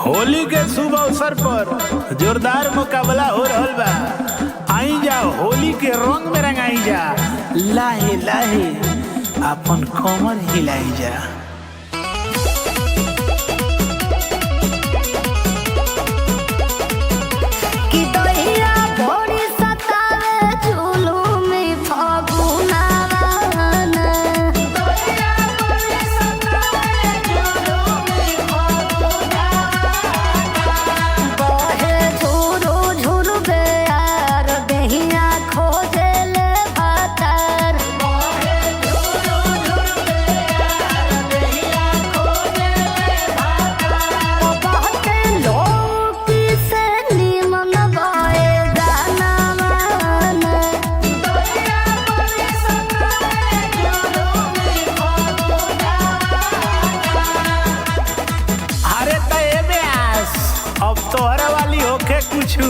होली के शुभ अवसर पर जोरदार मुकाबला हो रहल बा। आई जा होली के रंग में रंगाई जा, लाहे लाहे अपन कमर हिलाई जा। अब तोहरा वाली होके कुछू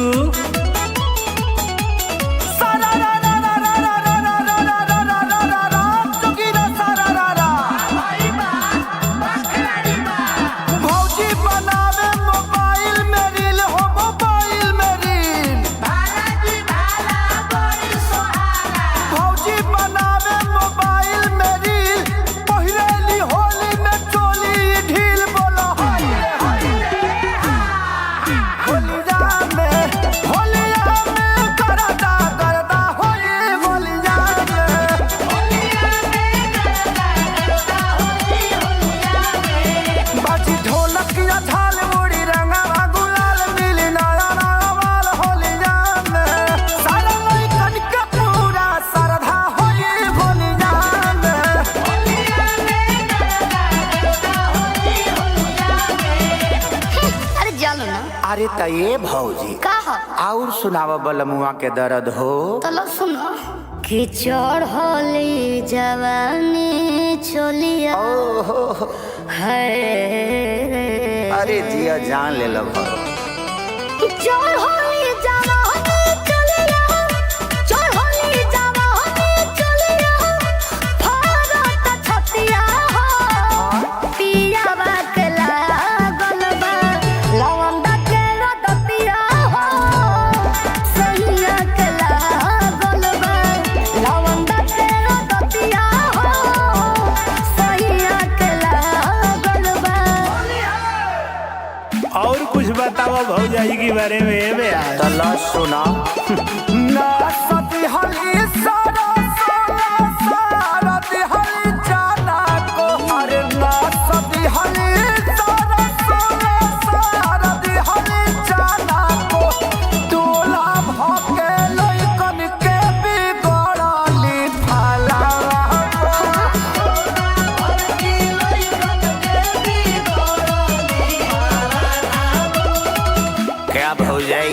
भौजी बनावे मोबाइल में रील हो, मोबाइल में रील भौजी बनावे मोबाइल में रील, पहिरेली होली में चोली ढील। बोलो अरे त ये भौजी और सुनावा बलमुआ के दर्द हो तलो सुनो कि चढ़ली जवानी चलिया है। अरे जिया जान ले लो चढ़ली जवानी चलिया, चढ़ली जवानी चलिया, भारत छतिया हो पिया बाकला गलबा लवंदा के रदतिया हो, सैया के लागलबा लवंदा के रदतिया हो, सैया के लागलबा। और कुछ बताओ भौजाई के बारे में तला सुना ना सती हली सारा सारा सारा दिहली जाना को। अरे ना सती हली सारा सारा सारा दिहली जाना को। दूल्हा भके लइकन के बिगड़ली फला क्या भौजाई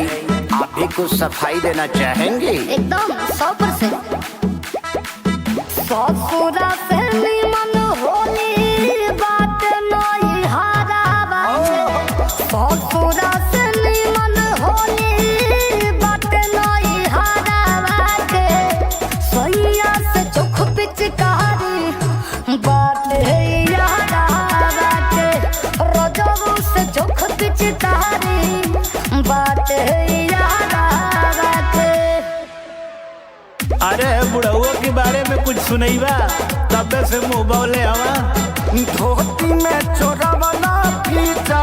आप भी कुछ सफाई देना चाहेंगे? एकदम 100%। ससुरा से निमन होली बात नहीं हारा बाटे, ससुरा से निमन होली बात नहीं हारा बाटे, सैया से चोख पिचकारी बात यारा बाटे, रजबू से चोख पिचकारी बात यारा बाटे। अरे बुढ़उआ के बारे में कुछ सुनैबा तब से मुँह बौले हवा। धोती में चोरा वाला फीचा